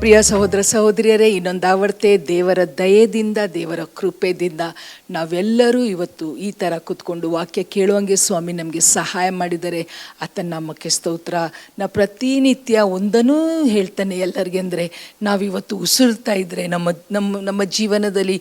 ಪ್ರಿಯ ಸಹೋದರ ಸಹೋದರಿಯರೇ, ಇನ್ನೊಂದು ಆವರ್ತೆ ದೇವರ ದಯೆಯಿಂದ, ದೇವರ ಕೃಪೆಯಿಂದ ನಾವೆಲ್ಲರೂ ಇವತ್ತು ಈ ಥರ ಕೂತ್ಕೊಂಡು ವಾಕ್ಯ ಕೇಳುವಂಗೆ ಸ್ವಾಮಿ ನಮಗೆ ಸಹಾಯ ಮಾಡಿದರೆ ಆತನ ನಾಮಕ್ಕೆ ಸ್ತೋತ್ರ. ನಾ ಪ್ರತಿನಿತ್ಯ ಒಂದನ್ನು ಹೇಳ್ತಾನೆ ಎಲ್ಲರಿಗೆ, ಅಂದರೆ ನಾವಿವತ್ತು ಉಸಿರ್ತಾ ಇದ್ದರೆ ನಮ್ಮ ನಮ್ಮ ನಮ್ಮ ಜೀವನದಲ್ಲಿ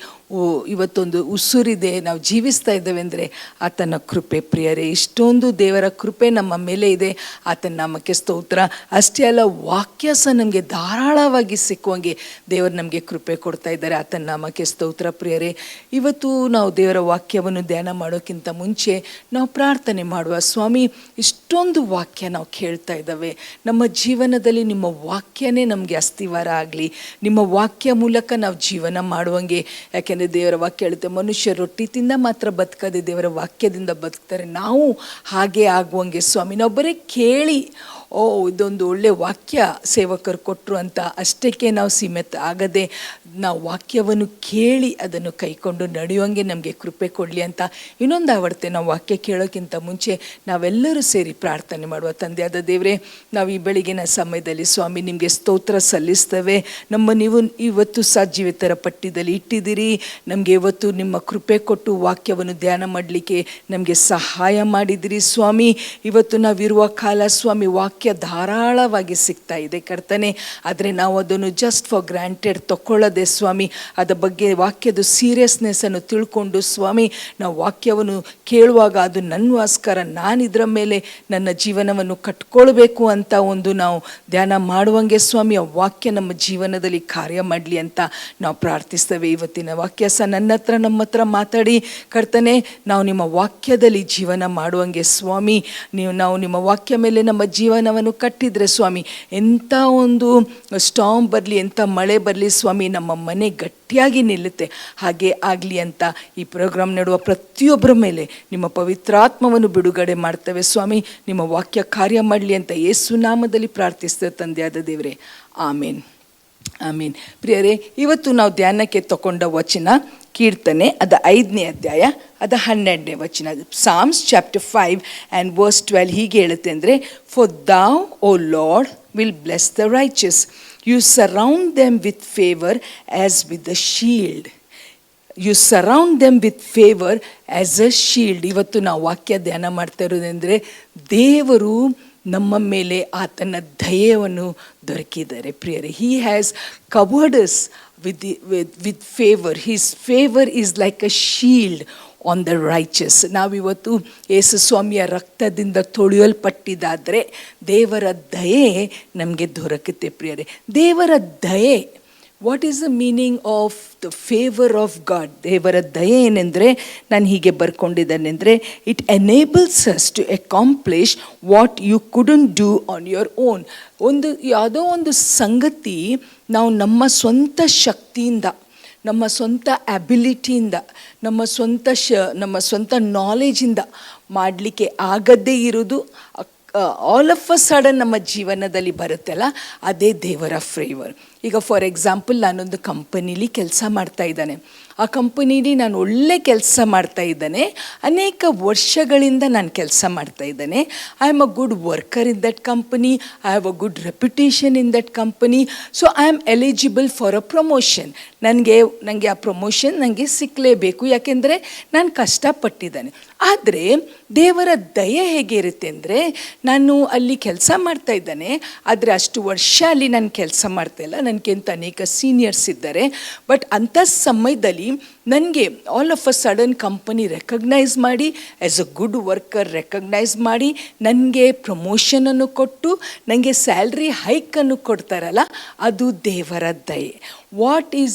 ಇವತ್ತೊಂದು ಉಸುರಿದೆ, ನಾವು ಜೀವಿಸ್ತಾ ಇದ್ದೇವೆ ಅಂದರೆ ಆತನ ಕೃಪೆ. ಪ್ರಿಯರೇ, ಇಷ್ಟೊಂದು ದೇವರ ಕೃಪೆ ನಮ್ಮ ಮೇಲೆ ಇದೆ. ಆತನ ನಾಮಕ್ಕೆ ಸ್ತೋತ್ರ. ಅಷ್ಟೇ ಅಲ್ಲ, ವಾಕ್ಯ ಸಹ ನಮಗೆ ಧಾರಾಳವಾಗಿ ಸಿಕ್ಕುವಂಗೆ ದೇವರು ನಮಗೆ ಕೃಪೆ ಕೊಡ್ತಾ ಇದ್ದಾರೆ. ಆತನ ನಾಮಕ್ಕೆ ಸ್ತೋತ್ರ. ಪ್ರಿಯರೇ, ಇವತ್ತು ನಾವು ದೇವರ ವಾಕ್ಯವನ್ನು ಧ್ಯಾನ ಮಾಡೋಕ್ಕಿಂತ ಮುಂಚೆ ನಾವು ಪ್ರಾರ್ಥನೆ ಮಾಡುವ. ಸ್ವಾಮಿ, ಇಷ್ಟೊಂದು ವಾಕ್ಯ ನಾವು ಕೇಳ್ತಾ ಇದ್ದಾವೆ, ನಮ್ಮ ಜೀವನದಲ್ಲಿ ನಿಮ್ಮ ವಾಕ್ಯನೇ ನಮಗೆ ಅಸ್ತಿವಾರ ಆಗಲಿ, ನಿಮ್ಮ ವಾಕ್ಯ ಮೂಲಕ ನಾವು ಜೀವನ ಮಾಡುವಂಗೆ. ಯಾಕೆಂದರೆ ದೇವರ ವಾಕ್ಯ ಹೇಳುತ್ತೆ, ಮನುಷ್ಯ ರೊಟ್ಟಿ ತಿಂದ ಮಾತ್ರ ಬದುಕದೆ ದೇವರ ವಾಕ್ಯದಿಂದ ಬದುಕ್ತಾರೆ. ನಾವು ಹಾಗೆ ಆಗುವಂಗೆ ಸ್ವಾಮಿ. ನಾವು ಬರೀ ಕೇಳಿ ಇದೊಂದು ಒಳ್ಳೆ ವಾಕ್ಯ ಸೇವಕರು ಕೊಟ್ಟರು ಅಂತ ಅಷ್ಟಕ್ಕೆ ನಾವು ಸೀಮಿತ ಆಗದೆ, ನಾವು ವಾಕ್ಯವನ್ನು ಕೇಳಿ ಅದನ್ನು ಕೈಕೊಂಡು ನಡೆಯುವಂಗೆ ನಮಗೆ ಕೃಪೆ ಕೊಡಲಿ ಅಂತ ಇನ್ನೊಂದು ಆವರ್ತೆ ನಾವು ವಾಕ್ಯ ಕೇಳೋಕ್ಕಿಂತ ಮುಂಚೆ ನಾವೆಲ್ಲರೂ ಸೇರಿ ಪ್ರಾರ್ಥನೆ ಮಾಡುವ. ತಂದೆಯಾದ ದೇವರೇ, ನಾವು ಈ ಬೆಳಗಿನ ಸಮಯದಲ್ಲಿ ಸ್ವಾಮಿ ನಿಮಗೆ ಸ್ತೋತ್ರ ಸಲ್ಲಿಸ್ತೇವೆ. ನೀವು ಇವತ್ತು ಸಜೀವಿತರ ಪಟ್ಟಿದಲ್ಲಿ ಇಟ್ಟಿದ್ದೀರಿ. ನಮಗೆ ಇವತ್ತು ನಿಮ್ಮ ಕೃಪೆ ಕೊಟ್ಟು ವಾಕ್ಯವನ್ನು ಧ್ಯಾನ ಮಾಡಲಿಕ್ಕೆ ನಮಗೆ ಸಹಾಯ ಮಾಡಿದಿರಿ ಸ್ವಾಮಿ. ಇವತ್ತು ನಾವಿರುವ ಕಾಲ ಸ್ವಾಮಿ ವಾಕ್ಯ ಧಾರಾಳವಾಗಿ ಸಿಗ್ತಾ ಇದೆ ಕರ್ತನೆ. ಆದರೆ ನಾವು ಅದನ್ನು ಜಸ್ಟ್ ಫಾರ್ ಗ್ರಾಂಟೆಡ್ ತಗೊಳ್ಳದೆ ಸ್ವಾಮಿ, ಅದರ ಬಗ್ಗೆ ವಾಕ್ಯದ ಸೀರಿಯಸ್ನೆಸ್ಸನ್ನು ತಿಳ್ಕೊಂಡು ಸ್ವಾಮಿ, ನಾವು ವಾಕ್ಯವನ್ನು ಕೇಳುವಾಗ ಅದು ನನ್ನಗೋಸ್ಕರ, ನಾನು ಇದರ ಮೇಲೆ ನನ್ನ ಜೀವನವನ್ನು ಕಟ್ಕೊಳ್ಬೇಕು ಅಂತ ಒಂದು ನಾವು ಧ್ಯಾನ ಮಾಡುವಂಗೆ ಸ್ವಾಮಿ, ಆ ವಾಕ್ಯ ನಮ್ಮ ಜೀವನದಲ್ಲಿ ಕಾರ್ಯ ಮಾಡಲಿ ಅಂತ ನಾವು ಪ್ರಾರ್ಥಿಸ್ತೇವೆ. ಇವತ್ತಿನ ವಾಕ್ಯ ಸಹ ನಮ್ಮ ಹತ್ರ ಮಾತಾಡಿ ಕರ್ತನೆ, ನಾವು ನಿಮ್ಮ ವಾಕ್ಯದಲ್ಲಿ ಜೀವನ ಮಾಡುವಂಗೆ ಸ್ವಾಮಿ. ನಾವು ನಿಮ್ಮ ವಾಕ್ಯ ಮೇಲೆ ನಮ್ಮ ಜೀವನವನ್ನು ಕಟ್ಟಿದರೆ ಸ್ವಾಮಿ, ಎಂಥ ಒಂದು ಸ್ಟಾರ್ಮ್ ಬರಲಿ, ಎಂಥ ಮಳೆ ಬರಲಿ ಸ್ವಾಮಿ, ನಮ್ಮ ಮನೆ ಗಟ್ಟಿಯಾಗಿ ನಿಲ್ಲುತ್ತೆ. ಹಾಗೆ ಆಗಲಿ ಅಂತ ಈ ಪ್ರೋಗ್ರಾಮ್ ನಡುವ ಪ್ರತಿಯೊಬ್ಬರ ಮೇಲೆ ನಿಮ್ಮ ಪವಿತ್ರಾತ್ಮವನ್ನು ಬಿಡುಗಡೆ ಮಾಡ್ತೇವೆ ಸ್ವಾಮಿ. ನಿಮ್ಮ ವಾಕ್ಯ ಕಾರ್ಯ ಮಾಡಲಿ ಅಂತ ಯೇಸು ನಾಮದಲ್ಲಿ ಪ್ರಾರ್ಥಿಸ್ತೇವೆ ತಂದೆಯಾದ ದೇವರೇ, ಆಮೇನ್ ಆಮೇನ್. ಪ್ರಿಯರೇ, ಇವತ್ತು ನಾವು ಧ್ಯಾನಕ್ಕೆ ತಗೊಂಡ ವಚನ ಕೀರ್ತನೆ ಅದ 5ನೇ ಅಧ್ಯಾಯ ಅದ 12ನೇ ವಚನ, ಸಾಮ್ಸ್ ಚಾಪ್ಟರ್ 5 and verse 12. ಹೀಗೆ ಹೇಳುತ್ತೆ ಅಂದರೆ, for thou, O Lord, will bless the righteous. You surround them with favor as with a shield. You surround them with favor as a shield. ಇವತ್ತು ನಾವು ವಾಕ್ಯ ಧ್ಯಾನ ಮಾಡ್ತಾ ಇರೋದಂದರೆ, ದೇವರು ನಮ್ಮ ಮೇಲೆ ಆತನ ದಯೆಯನ್ನು ದೊರಕಿದ್ದಾರೆ ಪ್ರಿಯರೇ. He has covered us with favor. His favor is like a shield on the righteous. ನಾವಿವತ್ತು ಯೇಸು ಸ್ವಾಮಿಯ ರಕ್ತದಿಂದ ತೊಳೆಯಲ್ಪಟ್ಟಿದ್ದಾದರೆ ದೇವರ ದಯೆ ನಮಗೆ ದೊರಕುತ್ತೆ ಪ್ರಿಯರೇ. ದೇವರ ದಯೆ, what is the meaning of the favour of God? ದೇವರ ದಯೆ ಏನೆಂದರೆ, ನಾನು ಹೀಗೆ ಬರ್ಕೊಂಡಿದ್ದೇನೆಂದರೆ, it enables us to accomplish what you couldn't do on your own. ಯಾವುದೋ ಒಂದು ಸಂಗತಿ ನಾವು ನಮ್ಮ ಸ್ವಂತ ಶಕ್ತಿಯಿಂದ, ನಮ್ಮ ಸ್ವಂತ ಅಬಿಲಿಟಿಯಿಂದ, ನಮ್ಮ ಸ್ವಂತ ನಾಲೆಜಿಂದ ಮಾಡಲಿಕ್ಕೆ ಆಗದೇ ಇರೋದು ಆಲ್ ಆಫ್ ಅ ಸಡನ್ ನಮ್ಮ ಜೀವನದಲ್ಲಿ ಬರುತ್ತಲ್ಲ, ಅದೇ ದೇವರ ಫೇವರ್. ಈಗ ಫಾರ್ ಎಕ್ಸಾಂಪಲ್, ನಾನೊಂದು ಕಂಪನೀಲಿ ಕೆಲಸ ಮಾಡ್ತಾ ಇದ್ದಾನೆ. ಆ ಕಂಪನೀಲಿ ನಾನು ಒಳ್ಳೆ ಕೆಲಸ ಮಾಡ್ತಾ ಇದ್ದಾನೆ, ಅನೇಕ ವರ್ಷಗಳಿಂದ ನಾನು ಕೆಲಸ ಮಾಡ್ತಾ ಇದ್ದಾನೆ. I am a good worker in that company, I have a good reputation in that company. So I am eligible for a promotion. ನನಗೆ ಆ ಪ್ರಮೋಷನ್ ನನಗೆ ಸಿಕ್ಕಲೇಬೇಕು, ಯಾಕೆಂದರೆ ನಾನು ಕಷ್ಟಪಟ್ಟಿದ್ದಾನೆ. ಆದರೆ ದೇವರ ದಯೆ ಹೇಗೆ ಇರುತ್ತೆ ಅಂದರೆ, ನಾನು ಅಲ್ಲಿ ಕೆಲಸ ಮಾಡ್ತಾ ಇದ್ದಾನೆ, ಆದರೆ ಅಷ್ಟು ವರ್ಷ ಅಲ್ಲಿ ನಾನು ಕೆಲಸ ಮಾಡ್ತಾಯಿಲ್ಲ, ನನಗಿಂತ ಅನೇಕ ಸೀನಿಯರ್ಸ್ ಇದ್ದಾರೆ. ಬಟ್ ಅಂಥ ಸಮಯದಲ್ಲಿ ನನಗೆ all of a sudden company recognise ಮಾಡಿ, as a good worker recognise ಮಾಡಿ ನನಗೆ ಪ್ರಮೋಷನನ್ನು ಕೊಟ್ಟು ನನಗೆ ಸ್ಯಾಲ್ರಿ ಹೈಕನ್ನು ಕೊಡ್ತಾರಲ್ಲ, ಅದು ದೇವರ ದಯೆ. What is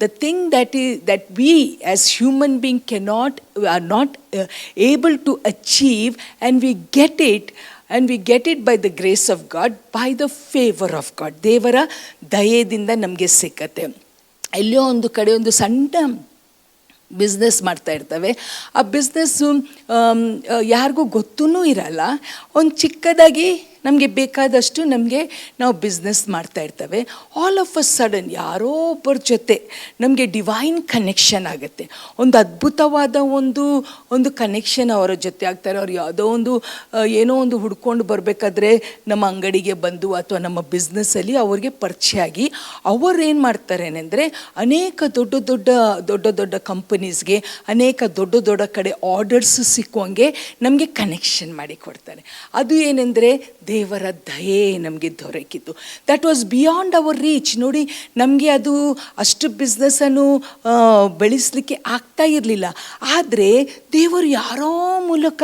the thing that we as human being are not able to achieve, and we get it by the grace of God, by the favor of God. ದೇವರ ದಯೆಯಿಂದ ನಮಗೆ ಸಿಕ್ಕತ್ತೆ. ಎಲ್ಲೋ ಒಂದು ಕಡೆ ಒಂದು ಸಣ್ಣ ಬಿಸ್ನೆಸ್ ಮಾಡ್ತಾ ಇರ್ತವೆ. ಆ ಬಿಸ್ನೆಸ್ಸು ಯಾರಿಗೂ ಗೊತ್ತೂ ಇರಲ್ಲ. ಒಂದು ಚಿಕ್ಕದಾಗಿ ನಮಗೆ ಬೇಕಾದಷ್ಟು ನಾವು ಬಿಸ್ನೆಸ್ ಮಾಡ್ತಾ ಇರ್ತೇವೆ. ಆಲ್ ಆಫ್ ಅ ಸಡನ್ ಯಾರೋ ಒಬ್ಬರ ಜೊತೆ ನಮಗೆ ಡಿವೈನ್ ಕನೆಕ್ಷನ್ ಆಗುತ್ತೆ. ಒಂದು ಅದ್ಭುತವಾದ ಒಂದು ಕನೆಕ್ಷನ್ ಅವರ ಜೊತೆ ಆಗ್ತಾರೆ. ಅವ್ರು ಯಾವುದೋ ಏನೋ ಒಂದು ಹುಡ್ಕೊಂಡು ಬರಬೇಕಾದ್ರೆ ನಮ್ಮ ಅಂಗಡಿಗೆ ಬಂದು ಅಥವಾ ನಮ್ಮ ಬಿಸ್ನೆಸ್ಸಲ್ಲಿ ಅವ್ರಿಗೆ ಪರಿಚಯ ಆಗಿ ಅವರು ಏನು ಮಾಡ್ತಾರೆ ಅಂದರೆ ಅನೇಕ ದೊಡ್ಡ ಕಂಪನೀಸ್ಗೆ ಅನೇಕ ದೊಡ್ಡ ಕಡೆ ಆರ್ಡರ್ಸ್ ಸಿಕ್ಕುವಂಗೆ ನಮಗೆ ಕನೆಕ್ಷನ್ ಮಾಡಿ ಕೊಡ್ತಾರೆ. ಅದು ಏನೆಂದರೆ ದೇವರ ದಯೆ ನಮಗೆ ದೊರಕಿತು. That was beyond our reach. ನೋಡಿ, ನಮಗೆ ಅದು ಅಷ್ಟು ಬಿಸ್ನೆಸ್ಸನ್ನು ಬೆಳೆಸಲಿಕ್ಕೆ ಆಗ್ತಾ ಇರಲಿಲ್ಲ. ಆದರೆ ದೇವರು ಯಾರೋ ಮೂಲಕ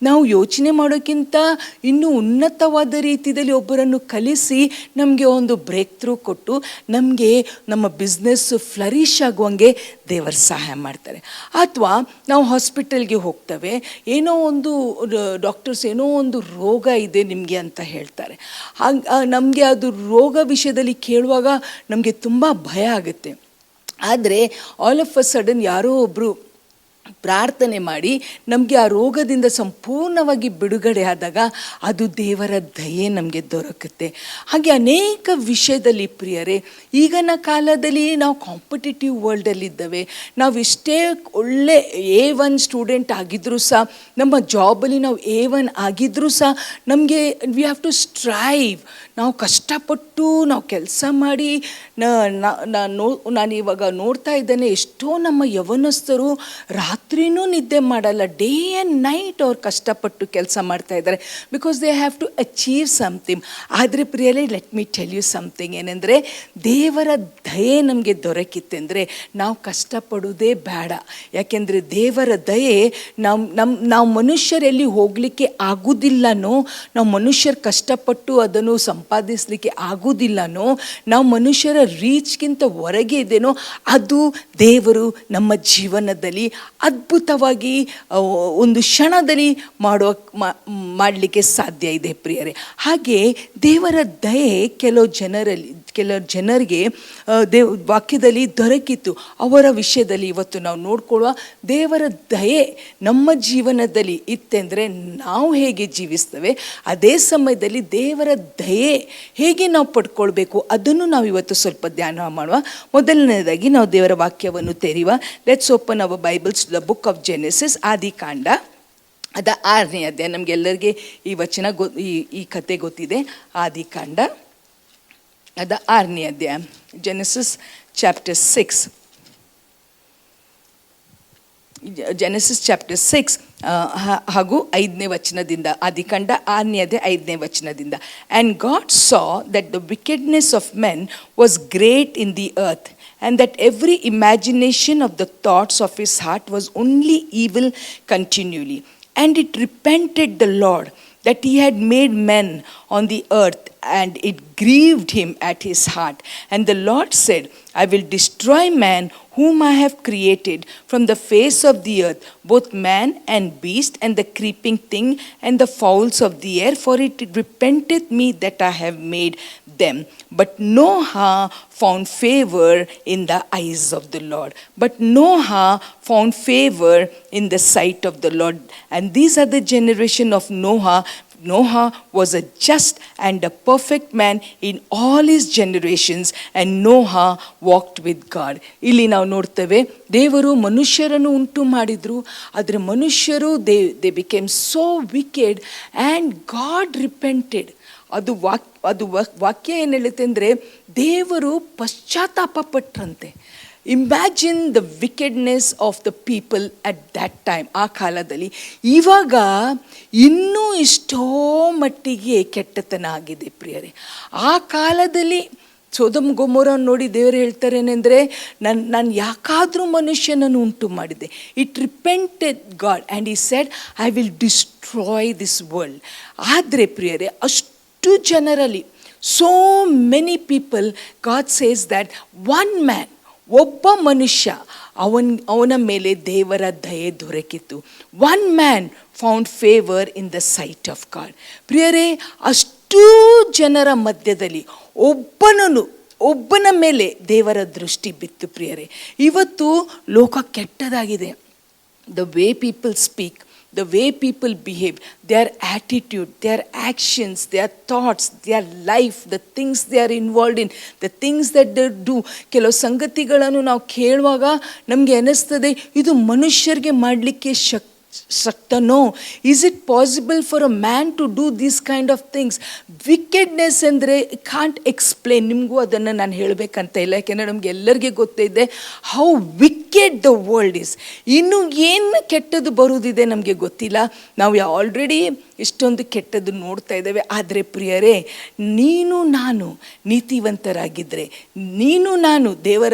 ನಾವು ಯೋಚನೆ ಮಾಡೋಕ್ಕಿಂತ ಇನ್ನೂ ಉನ್ನತವಾದ ರೀತಿಯಲ್ಲಿ ಒಬ್ಬರನ್ನು ಕಲಿಸಿ ನಮಗೆ ಒಂದು ಬ್ರೇಕ್ ಥ್ರೂ ಕೊಟ್ಟು ನಮಗೆ ನಮ್ಮ ಬಿಸ್ನೆಸ್ಸು ಫ್ಲರಿಶ್ ಆಗುವಂಗೆ ದೇವರು ಸಹಾಯ ಮಾಡ್ತಾರೆ. ಅಥವಾ ನಾವು ಹಾಸ್ಪಿಟಲ್ಗೆ ಹೋಗ್ತೇವೆ, ಏನೋ ಒಂದು ಡಾಕ್ಟರ್ಸ್ ಏನೋ ಒಂದು ರೋಗ ಇದೆ ನಿಮಗೆ ಅಂತ ಹೇಳ್ತಾರೆ. ನಮಗೆ ಅದು ರೋಗ ವಿಷಯದಲ್ಲಿ ಕೇಳುವಾಗ ನಮಗೆ ತುಂಬ ಭಯ ಆಗುತ್ತೆ. ಆದರೆ ಆಲ್ ಆಫ್ ಅ ಸಡನ್ ಯಾರೋ ಒಬ್ಬರು ಪ್ರಾರ್ಥನೆ ಮಾಡಿ ನಮಗೆ ಆ ರೋಗದಿಂದ ಸಂಪೂರ್ಣವಾಗಿ ಬಿಡುಗಡೆ ಆದಾಗ ಅದು ದೇವರ ದಯೆ ನಮಗೆ ದೊರಕುತ್ತೆ. ಹಾಗೆ ಅನೇಕ ವಿಷಯದಲ್ಲಿ ಪ್ರಿಯರೇ, ಈಗಿನ ಕಾಲದಲ್ಲಿ ನಾವು ಕಾಂಪಿಟೇಟಿವ್ ವರ್ಲ್ಡಲ್ಲಿದ್ದೇವೆ. ನಾವು ಎಷ್ಟೇ ಒಳ್ಳೆ A1 ಸ್ಟೂಡೆಂಟ್ ಆಗಿದ್ದರೂ ಸಹ, ನಮ್ಮ ಜಾಬಲ್ಲಿ ನಾವು A1 ಆಗಿದ್ದರೂ ಸಹ ನಮಗೆ ವಿ ಹ್ಯಾವ್ ಟು ಸ್ಟ್ರೈವ್. ನಾವು ಕಷ್ಟಪಟ್ಟು ನಾವು ಕೆಲಸ ಮಾಡಿ ನಾನು ಇವಾಗ ನೋಡ್ತಾ ಇದ್ದೇನೆ, ಎಷ್ಟೋ ನಮ್ಮ ಯವನಸ್ಥರು ರಾತ್ರಿನೂ ನಿದ್ದೆ ಮಾಡಲ್ಲ. ಡೇ ಆ್ಯಂಡ್ ನೈಟ್ ಅವ್ರು ಕಷ್ಟಪಟ್ಟು ಕೆಲಸ ಮಾಡ್ತಾ ಇದ್ದಾರೆ. Because they have to achieve something. ಆದರೆ ಪ್ರಿಯರೇ, let me tell you something. ಏನೆಂದರೆ ದೇವರ ದಯೆ ನಮಗೆ ದೊರಕಿತ್ತೆಂದರೆ ನಾವು ಕಷ್ಟಪಡೋದೇ ಬೇಡ. ಯಾಕೆಂದರೆ ದೇವರ ದಯೆ ನಾವು ಮನುಷ್ಯರೆಲ್ಲಿ ಹೋಗಲಿಕ್ಕೆ ಆಗೋದಿಲ್ಲನೋ, ನಾವು ಮನುಷ್ಯರು ಕಷ್ಟಪಟ್ಟು ಅದನ್ನು ಸಂಪಾದಿಸಲಿಕ್ಕೆ ಆಗೋದಿಲ್ಲನೋ, ನಾವು ಮನುಷ್ಯರ ರೀಚ್ಗಿಂತ ಹೊರಗೆ ಇದೇನೋ, ಅದು ದೇವರು ನಮ್ಮ ಜೀವನದಲ್ಲಿ ಅದ್ಭುತವಾಗಿ ಒಂದು ಕ್ಷಣದಲ್ಲಿ ಮಾಡಲಿಕ್ಕೆ ಸಾಧ್ಯ ಇದೆ ಪ್ರಿಯರೇ. ಹಾಗೆ ದೇವರ ದಯೆ ಕೆಲವು ಜನರಿಗೆ ವಾಕ್ಯದಲ್ಲಿ ದೊರಕಿತು. ಅವರ ವಿಷಯದಲ್ಲಿ ಇವತ್ತು ನಾವು ನೋಡ್ಕೊಳ್ಳುವ ದೇವರ ದಯೆ ನಮ್ಮ ಜೀವನದಲ್ಲಿ ಇತ್ತೆಂದರೆ ನಾವು ಹೇಗೆ ಜೀವಿಸ್ತೇವೆ, ಅದೇ ಸಮಯದಲ್ಲಿ ದೇವರ ದಯೆ ಹೇಗೆ ನಾವು ಪಡ್ಕೊಳ್ಬೇಕು ಅದನ್ನು ನಾವು ಇವತ್ತು ಸ್ವಲ್ಪ ಧ್ಯಾನ ಮಾಡುವ. ಮೊದಲನೇದಾಗಿ ನಾವು ದೇವರ ವಾಕ್ಯವನ್ನು ತೆರೆಯುವ. Let's open our Bibles to the book of Genesis, ಆದಿಕಾಂಡ. ಅದ 6ನೇ ಅಧ್ಯಾಯ. ನಮಗೆಲ್ಲರಿಗೆ ಈ ವಚನ ಈ ಕತೆ ಗೊತ್ತಿದೆ. ಆದಿಕಾಂಡ ಅದ 6ನೇ ಅಧ್ಯಾಯ, ಜೆನೆಸಿಸ್ ಚಾಪ್ಟರ್ 6. ಜೆನೆಸಿಸ್ ಚಾಪ್ಟರ್ 6 ಹಾಗೂ 5ನೇ ವಚನದಿಂದ. ಆದಿಕಾಂಡ 6ನೇ ಅಧ್ಯಾಯ 5ನೇ ವಚನದಿಂದ. And God saw that the wickedness of men was great in the earth, and that every imagination of the thoughts of his heart was only evil continually. And it repented the Lord that he had made men on the earth, and it grieved him at his heart. And the Lord said, I will destroy man whom I have created from the face of the earth, both man and beast, and the creeping thing, and the fowls of the air, for it repenteth me that I have made them. But Noah found favor in the eyes of the Lord. But Noah found favor in the sight of the Lord. And these are the generation of Noah. Noah was a just and a perfect man in all his generations, and Noah walked with God. ಇಲ್ಲಿ ನಾವು ನೋಡ್ತೇವೆ, ದೇವರು ಮನುಷ್ಯರನ್ನು ಉಂಟು ಮಾಡಿದ್ರು. ಆದರೆ ಮನುಷ್ಯರು they became so wicked and God repented. ಅದು ವಾಕ್ಯ ಏನು ಹೇಳುತ್ತೆ ಅಂದರೆ, ದೇವರು ಪಶ್ಚಾತ್ತಾಪ ಪಟ್ರಂತೆ. Imagine the wickedness of the people at that time. ಆ ಕಾಲದಲ್ಲಿ. ಇವಾಗ ಇನ್ನೂ ಎಷ್ಟೋ ಮಟ್ಟಿಗೆ ಕೆಟ್ಟತನ ಆಗಿದೆ ಪ್ರಿಯರೇ. ಆ ಕಾಲದಲ್ಲಿ ಸೊದೋಮ್ ಗೊಮೋರ ನೋಡಿ ದೇವರು ಹೇಳ್ತಾರೆ ಏನೆಂದರೆ, ನಾನು ಯಾಕಾದರೂ ಮನುಷ್ಯನನ್ನು ಉಂಟು ಮಾಡಿದೆ. It repented god and he said, I will destroy this world. ಆದರೆ ಪ್ರಿಯರೇ, ಅಷ್ಟು ಜನರಲ್ಲಿ, so many people, god says that one man, ಒಬ್ಬ ಮನುಷ್ಯ, ಅವನ ಮೇಲೆ ದೇವರ ದಯೆ ದೊರಕಿತು. One man found favour in the site of god. ಪ್ರಿಯರೇ, ಅಷ್ಟೂ ಜನರ ಮಧ್ಯದಲ್ಲಿ ಒಬ್ಬನ ಮೇಲೆ ದೇವರ ದೃಷ್ಟಿ ಬಿತ್ತು ಪ್ರಿಯರೇ. ಇವತ್ತು ಲೋಕ ಕೆಟ್ಟದಾಗಿದೆ. The way people speak, the way people behave, their attitude, their actions, their thoughts, their life, the things they are involved in, the things that they do. ಕೆಲವು ಸಂಗತಿಗಳನ್ನು ನಾವು ಕೇಳುವಾಗ ನಮಗೆ ಅನಿಸ್ತದೆ ಇದು ಮನುಷ್ಯರಿಗೆ ಮಾಡಲಿಕ್ಕೆ ಶಕ್ತನೋ? Is it possible for a man to do these kind of things? Wickedness ಅಂದರೆ ಕಾಂಟ್ ಎಕ್ಸ್ಪ್ಲೇನ್. ನಿಮಗೂ ಅದನ್ನು ನಾನು ಹೇಳಬೇಕಂತ ಇಲ್ಲ, ಯಾಕೆಂದರೆ ನಮಗೆ ಎಲ್ಲರಿಗೆ ಗೊತ್ತಿದೆ how wicked the world is. ಇನ್ನು ಏನು ಕೆಟ್ಟದ್ದು ಬರುವುದಿದೆ ನಮಗೆ ಗೊತ್ತಿಲ್ಲ. ನಾವು ಆಲ್ರೆಡಿ ಇಷ್ಟೊಂದು ಕೆಟ್ಟದ್ದು ನೋಡ್ತಾ ಇದ್ದೇವೆ. ಆದರೆ ಪ್ರಿಯರೇ, ನೀನು ನಾನು ನೀತಿವಂತರಾಗಿದ್ದರೆ, ನೀನು ನಾನು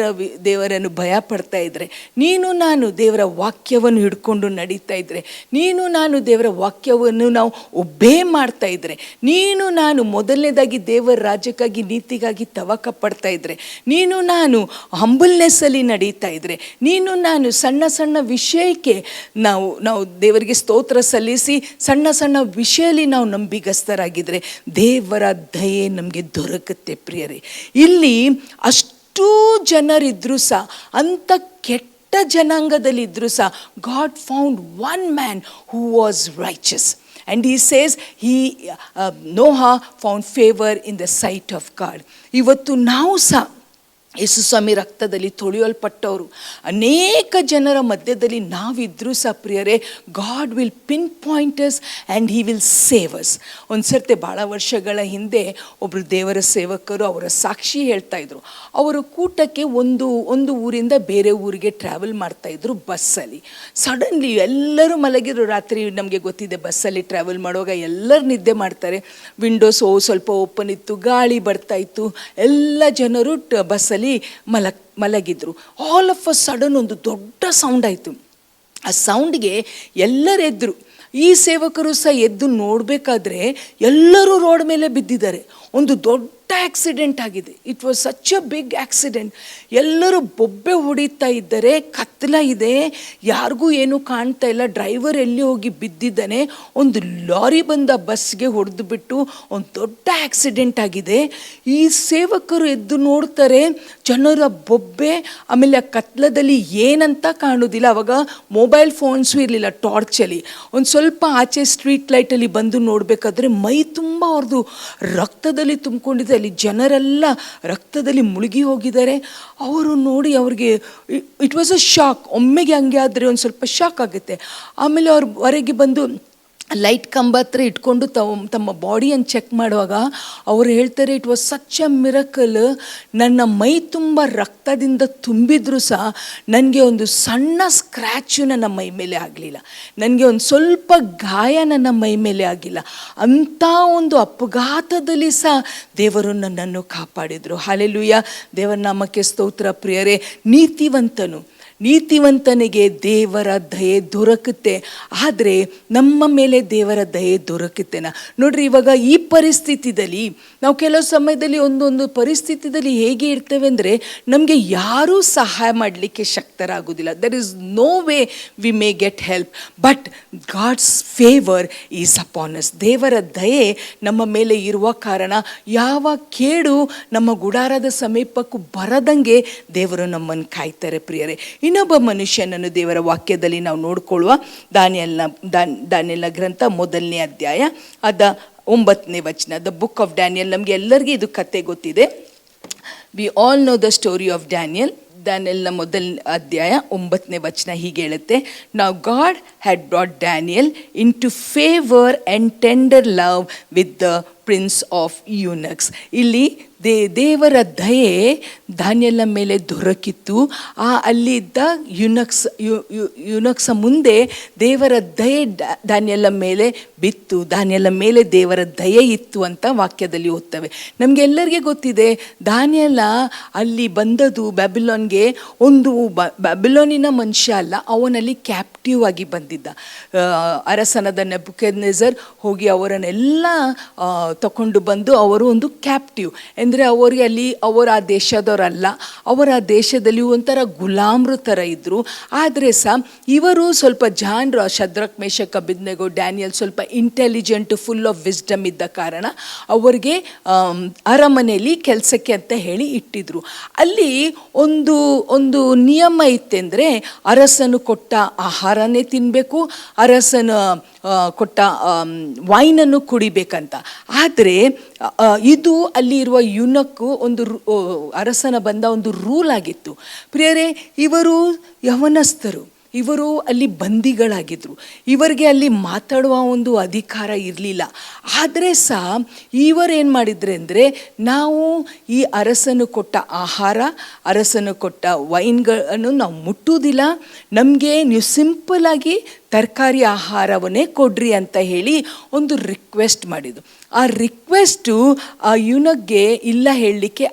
ದೇವರನ್ನು ಭಯ ಪಡ್ತಾ ಇದ್ದರೆ, ನೀನು ನಾನು ದೇವರ ವಾಕ್ಯವನ್ನು ಹಿಡ್ಕೊಂಡು ನಡೀತಾ ಇದ್ದರೆ, ನೀನು ನಾನು ದೇವರ ವಾಕ್ಯವನ್ನು ನಾವು ಒಬ್ಬೇ ಮಾಡ್ತಾ ಇದ್ದರೆ, ನೀನು ನಾನು ಮೊದಲನೇದಾಗಿ ದೇವರ ರಾಜ್ಯಕ್ಕಾಗಿ ನೀತಿಗಾಗಿ ತವಕ ಪಡ್ತಾ ಇದ್ದರೆ, ನೀನು ನಾನು ಹಂಬಲ್ನೆಸ್ಸಲ್ಲಿ ನಡೀತಾ ಇದ್ದರೆ, ನೀನು ನಾನು ಸಣ್ಣ ಸಣ್ಣ ವಿಷಯಕ್ಕೆ ನಾವು ದೇವರಿಗೆ ಸ್ತೋತ್ರ ಸಲ್ಲಿಸಿ ಸಣ್ಣ ಸಣ್ಣ ವಿಷಯದಲ್ಲಿ ನಾವು ನಂಬಿಗಸ್ತರಾಗಿದ್ದರೆ ದೇವರ ದಯೆ ನಮಗೆ ದೊರಕುತ್ತೆ. ಪ್ರಿಯರೇ, ಇಲ್ಲಿ ಅಷ್ಟೂ ಜನರಿದ್ರೂ ಸಹ, ಅಂಥ ಕೆಟ್ಟ ಜನಾಂಗದಲ್ಲಿದ್ದರೂ ಸಹ, god found one man who was righteous. And he says Noah found favor in the sight of God. ಇವತ್ತು ನಾವು ಸಹ ಯೇಸು ಸ್ವಾಮಿ ರಕ್ತದಲ್ಲಿ ತೊಳೆಯಲ್ಪಟ್ಟವರು ಅನೇಕ ಜನರ ಮಧ್ಯದಲ್ಲಿ ನಾವಿದ್ರೂ ಸಹ ಪ್ರಿಯರೇ, God will pin points and he will save us. ಒಂದು ಸರ್ತಿ ಭಾಳ ವರ್ಷಗಳ ಹಿಂದೆ ಒಬ್ಬರು ದೇವರ ಸೇವಕರು ಅವರ ಸಾಕ್ಷಿ ಹೇಳ್ತಾ ಇದ್ರು. ಅವರು ಕೂಟಕ್ಕೆ ಒಂದು ಊರಿಂದ ಬೇರೆ ಊರಿಗೆ ಟ್ರಾವೆಲ್ ಮಾಡ್ತಾಯಿದ್ರು ಬಸ್ಸಲ್ಲಿ. ಸಡನ್ಲಿ ಎಲ್ಲರೂ ಮಲಗಿದ್ರು. ರಾತ್ರಿ ನಮಗೆ ಗೊತ್ತಿದೆ ಬಸ್ಸಲ್ಲಿ ಟ್ರಾವೆಲ್ ಮಾಡುವಾಗ ಎಲ್ಲರೂ ನಿದ್ದೆ ಮಾಡ್ತಾರೆ. ವಿಂಡೋಸ್ ಸ್ವಲ್ಪ ಓಪನ್ ಇತ್ತು, ಗಾಳಿ ಬರ್ತಾ ಇತ್ತು, ಎಲ್ಲ ಜನರು ಬಸ್ಸಲ್ಲಿ ಮಲಗಿದ್ರು. ಆಲ್ ಆಫ್ ಅ ಸಡನ್ ಒಂದು ದೊಡ್ಡ ಸೌಂಡ್ ಆಯಿತು. ಆ ಸೌಂಡ್ಗೆ ಎಲ್ಲರೆದ್ರು. ಈ ಸೇವಕರು ಸಹ ಎದ್ದು ನೋಡಬೇಕಾದ್ರೆ ಎಲ್ಲರೂ ರೋಡ್ ಮೇಲೆ ಬಿದ್ದಿದ್ದಾರೆ. ಒಂದು ದೊಡ್ಡ ಆಕ್ಸಿಡೆಂಟ್ ಆಗಿದೆ. It was such a big accident. ಎಲ್ಲರೂ ಬೊಬ್ಬೆ ಹೊಡಿತಾ ಇದ್ದಾರೆ, ಕತ್ತಲ ಇದೆ, ಯಾರಿಗೂ ಏನೂ ಕಾಣ್ತಾ ಇಲ್ಲ, ಡ್ರೈವರ್ ಎಲ್ಲಿ ಹೋಗಿ ಬಿದ್ದಿದ್ದಾನೆ. ಒಂದು ಲಾರಿ ಬಂದ ಬಸ್ಗೆ ಹೊಡೆದು ಬಿಟ್ಟು ಒಂದು ದೊಡ್ಡ ಆಕ್ಸಿಡೆಂಟ್ ಆಗಿದೆ. ಈ ಸೇವಕರು ಎದ್ದು ನೋಡ್ತಾರೆ, ಜನರ ಬೊಬ್ಬೆ, ಆಮೇಲೆ ಆ ಕತ್ಲದಲ್ಲಿ ಏನಂತ ಕಾಣೋದಿಲ್ಲ. ಅವಾಗ ಮೊಬೈಲ್ ಫೋನ್ಸು ಇರಲಿಲ್ಲ, ಟಾರ್ಚಲ್ಲಿ ಒಂದು ಸ್ವಲ್ಪ ಆಚೆ ಸ್ಟ್ರೀಟ್ ಲೈಟಲ್ಲಿ ಬಂದು ನೋಡಬೇಕಾದ್ರೆ ಮೈ ತುಂಬ ಅವ್ರದ್ದು ರಕ್ತದಲ್ಲಿ ತುಂಬಿಕೊಂಡಿದೆ. ಅಲ್ಲಿ ಜನರೆಲ್ಲ ರಕ್ತದಲ್ಲಿ ಮುಳುಗಿ ಹೋಗಿದ್ದಾರೆ. ಅವರು ನೋಡಿ ಅವ್ರಿಗೆ ಇಟ್ ವಾಸ್ ಅ ಶಾಕ್. ಒಮ್ಮೆಗೆ ಹಂಗೆ ಆದರೆ ಒಂದು ಸ್ವಲ್ಪ ಶಾಕ್ ಆಗುತ್ತೆ. ಆಮೇಲೆ ಅವ್ರು ಹೊರಗೆ ಬಂದು ಲೈಟ್ ಕಂಬ ಹತ್ರ ಇಟ್ಕೊಂಡು ತಮ್ಮ ಬಾಡಿಯನ್ನು ಚೆಕ್ ಮಾಡುವಾಗ ಅವರು ಹೇಳ್ತಾರೆ, it was such a miracle. ನನ್ನ ಮೈ ತುಂಬ ರಕ್ತದಿಂದ ತುಂಬಿದ್ರೂ ಸಹ ನನಗೆ ಒಂದು ಸಣ್ಣ ಸ್ಕ್ರ್ಯಾಚು ನನ್ನ ಮೈ ಮೇಲೆ ಆಗಲಿಲ್ಲ, ನನಗೆ ಒಂದು ಸ್ವಲ್ಪ ಗಾಯ ನನ್ನ ಮೈ ಮೇಲೆ ಆಗಿಲ್ಲ. ಅಂಥ ಒಂದು ಅಪಘಾತದಲ್ಲಿ ಸಹ ದೇವರು ನನ್ನನ್ನು ಕಾಪಾಡಿದರು. ಹಲ್ಲೆಲೂಯಾ, ದೇವರ ನಾಮಕ್ಕೆ ಸ್ತೋತ್ರ. ಪ್ರಿಯರೇ, ನೀತಿವಂತನಿಗೆ ದೇವರ ದಯೆ ದೊರಕುತ್ತೆ. ಆದರೆ ನಮ್ಮ ಮೇಲೆ ದೇವರ ದಯೆ ದೊರಕುತ್ತೆನಾ? ನೋಡ್ರಿ, ಇವಾಗ ಈ ಪರಿಸ್ಥಿತಿಯಲ್ಲಿ ನಾವು ಕೆಲವು ಸಮಯದಲ್ಲಿ ಒಂದೊಂದು ಪರಿಸ್ಥಿತಿಯಲ್ಲಿ ಹೇಗೆ ಇರ್ತೇವೆ ಅಂದರೆ ನಮಗೆ ಯಾರೂ ಸಹಾಯ ಮಾಡಲಿಕ್ಕೆ ಶಕ್ತರಾಗೋದಿಲ್ಲ. There is no way we may get help, but God's favour is upon us. ದೇವರ ದಯೆ ನಮ್ಮ ಮೇಲೆ ಇರುವ ಕಾರಣ ಯಾವ ಕೇಡು ನಮ್ಮ ಗುಡಾರದ ಸಮೀಪಕ್ಕೂ ಬರದಂಗೆ ದೇವರು ನಮ್ಮನ್ನು ಕಾಯ್ತಾರೆ. ಪ್ರಿಯರೇ, ಇನ್ನೊಬ್ಬ ಮನುಷ್ಯನನ್ನು ದೇವರ ವಾಕ್ಯದಲ್ಲಿ ನಾವು ನೋಡ್ಕೊಳ್ಳುವ. ದಾನಿಯೇಲನ ಗ್ರಂಥ 1ನೇ ಅಧ್ಯಾಯ 9ನೇ ವಚನ. The book of Daniel. ನಮಗೆ ಎಲ್ಲರಿಗೂ ಇದು ಕತೆ ಗೊತ್ತಿದೆ. We all know the story of Daniel. ಡ್ಯಾನಿಯಲ್ನ 1ನೇ ಅಧ್ಯಾಯ 9ನೇ ವಚನ ಹೀಗೆ ಹೇಳುತ್ತೆ, now God had brought Daniel into favour and tender love with the prince of eunuchs. ಇಲ್ಲಿ ದೇವರ ದಯೆ ದಾನಿಯೇಲನ ಮೇಲೆ ದೊರಕಿತ್ತು. ಅಲ್ಲಿದ್ದ ಯುನಕ್ಸ ಮುಂದೆ ದೇವರ ದಯೆ ದಾನಿಯೇಲನ ಮೇಲೆ ಬಿತ್ತು. ದಾನಿಯೇಲನ ಮೇಲೆ ದೇವರ ದಯೆ ಇತ್ತು ಅಂತ ವಾಕ್ಯದಲ್ಲಿ ಓದ್ತೇವೆ. ನಮಗೆಲ್ಲರಿಗೆ ಗೊತ್ತಿದೆ, ದಾನಿಯೇಲ ಅಲ್ಲಿ ಬಂದದು ಬ್ಯಾಬಿಲೋನ್ಗೆ. ಒಂದು ಬ್ಯಾಬಿಲೋನಿನ ಮನುಷ್ಯ ಅಲ್ಲ, ಅವನಲ್ಲಿ ಕ್ಯಾಪ್ಟಿವ್ ಆಗಿ ಬಂದಿದ್ದ. ಅರಸನಾದ ನೆಬೂಕದ್ನೆಚ್ಚರ್ ಹೋಗಿ ಅವರನ್ನೆಲ್ಲ ತಗೊಂಡು ಬಂದು ಅವರು ಒಂದು ಕ್ಯಾಪ್ಟಿವ್. ಅಂದರೆ ಅವರಿಗೆ ಅಲ್ಲಿ ಅವರು ಆ ದೇಶದವರಲ್ಲ, ಅವರ ಆ ದೇಶದಲ್ಲಿ ಒಂಥರ ಗುಲಾಮ್ರ ಥರ ಇದ್ದರು. ಆದರೆ ಸಹ ಇವರು ಸ್ವಲ್ಪ ಜಾನ್ರು, ಶದ್ರಕ್ ಮೇಷಕ್ ಅಬೇದ್ನೆಗೋ ಡ್ಯಾನಿಯಲ್ ಸ್ವಲ್ಪ ಇಂಟೆಲಿಜೆಂಟ್, ಫುಲ್ ಆಫ್ ವಿಸ್ಡಮ್ ಇದ್ದ ಕಾರಣ ಅವರಿಗೆ ಅರಮನೆಯಲ್ಲಿ ಕೆಲಸಕ್ಕೆ ಅಂತ ಹೇಳಿ ಇಟ್ಟಿದ್ರು. ಅಲ್ಲಿ ಒಂದು ಒಂದು ನಿಯಮ ಇತ್ತೆಂದರೆ ಅರಸನು ಕೊಟ್ಟ ಆಹಾರನೇ ತಿನ್ನಬೇಕು, ಅರಸನ ಕೊಟ್ಟ ವೈನನ್ನು ಕುಡಿಬೇಕಂತ. ಆದರೆ ಇದು ಅಲ್ಲಿ ಇರುವ ಯುನಕ್ಕು ಒಂದು ಅರಸನ ಬಂದ ಒಂದು ರೂಲ್ ಆಗಿತ್ತು. ಪ್ರಿಯರೇ, ಇವರು ಯವನಸ್ಥರು, ಇವರು ಅಲ್ಲಿ ಬಂದಿಗಳಾಗಿದ್ದರು, ಇವರಿಗೆ ಅಲ್ಲಿ ಮಾತಾಡುವ ಒಂದು ಅಧಿಕಾರ ಇರಲಿಲ್ಲ. ಆದರೆ ಸಹ ಇವರೇನು ಮಾಡಿದ್ರು ಅಂದರೆ, ನಾವು ಈ ಅರಸನು ಕೊಟ್ಟ ಆಹಾರ, ಅರಸನು ಕೊಟ್ಟ ವೈನ್ಗಳನ್ನು ನಾವು ಮುಟ್ಟುವುದಿಲ್ಲ, ನಮಗೆ ನೀವು ಸಿಂಪಲ್ಲಾಗಿ ತರಕಾರಿ ಆಹಾರವನ್ನೇ ಕೊಡ್ರಿ ಅಂತ ಹೇಳಿ ಒಂದು ರಿಕ್ವೆಸ್ಟ್ ಮಾಡಿದ್ದು. ಆ ರಿಕ್ವೆಸ್ಟು ಆ ಯುನಕ್ಗೆ ಇಲ್ಲ ಹೇಳಲಿಕ್ಕೆ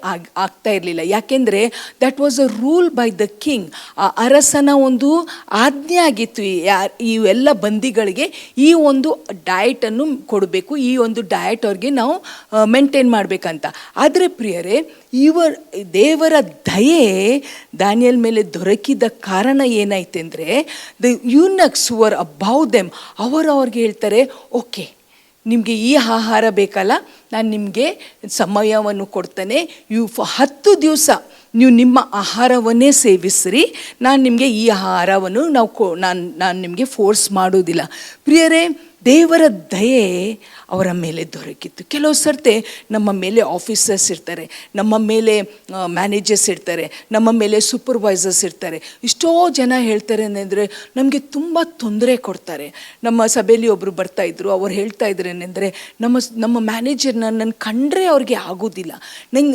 ಆಗ್ತಾ ಇರಲಿಲ್ಲ. ಯಾಕೆಂದರೆ that was a rule by the king. ಆ ಅರಸನ ಒಂದು ಆಜ್ಞೆ ಆಗಿತ್ತು ಇವೆಲ್ಲ ಬಂದಿಗಳಿಗೆ ಈ ಒಂದು ಡಯಟನ್ನು ಕೊಡಬೇಕು, ಈ ಒಂದು ಡಯಟ್ ಅವ್ರಿಗೆ ನಾವು ಮೇಂಟೈನ್ ಮಾಡಬೇಕಂತ. ಆದರೆ ಪ್ರಿಯರೇ, ದೇವರ ದಯೆ ದಾನಿಯಲ್ ಮೇಲೆ ದೊರಕಿದ ಕಾರಣ ಏನಾಯ್ತೆಂದರೆ, ದ ಯುನಕ್ಸ್ ವರ್ ಅಬೌವ್ ದೆಮ್. ಅವ್ರಿಗೆ ಹೇಳ್ತಾರೆ, ಓಕೆ ನಿಮಗೆ ಈ ಆಹಾರ ಬೇಕಲ್ಲ, ನಾನು ನಿಮಗೆ ಸಮಯವನ್ನು ಕೊಡ್ತೇನೆ, 10 ದಿವಸ ನೀವು ನಿಮ್ಮ ಆಹಾರವನ್ನೇ ಸೇವಿಸ್ರಿ, ನಾನು ನಿಮಗೆ ಈ ಆಹಾರವನ್ನು ನಾನು ನಿಮಗೆ ಫೋರ್ಸ್ ಮಾಡೋದಿಲ್ಲ. ಪ್ರಿಯರೇ, ದೇವರ ದಯೆ ಅವರ ಮೇಲೆ ದೊರಕಿತ್ತು. ಕೆಲವು ಸರ್ತೆ ನಮ್ಮ ಮೇಲೆ ಆಫೀಸರ್ಸ್ ಇರ್ತಾರೆ, ನಮ್ಮ ಮೇಲೆ ಮ್ಯಾನೇಜರ್ಸ್ ಇರ್ತಾರೆ, ನಮ್ಮ ಮೇಲೆ ಸೂಪರ್ವೈಸರ್ಸ್ ಇರ್ತಾರೆ. ಎಷ್ಟೋ ಜನ ಹೇಳ್ತಾರೆ ಅಂದರೆ ನಮಗೆ ತುಂಬ ತೊಂದರೆ ಕೊಡ್ತಾರೆ. ನಮ್ಮ ಸಭೆಯಲ್ಲಿ ಒಬ್ಬರು ಬರ್ತಾಯಿದ್ರು, ಅವ್ರು ಹೇಳ್ತಾ ಇದ್ರು ಏನೆಂದರೆ, ನಮ್ಮ ಮ್ಯಾನೇಜರ್ನ ನನ್ನ ಕಂಡ್ರೆ ಅವ್ರಿಗೆ ಆಗೋದಿಲ್ಲ,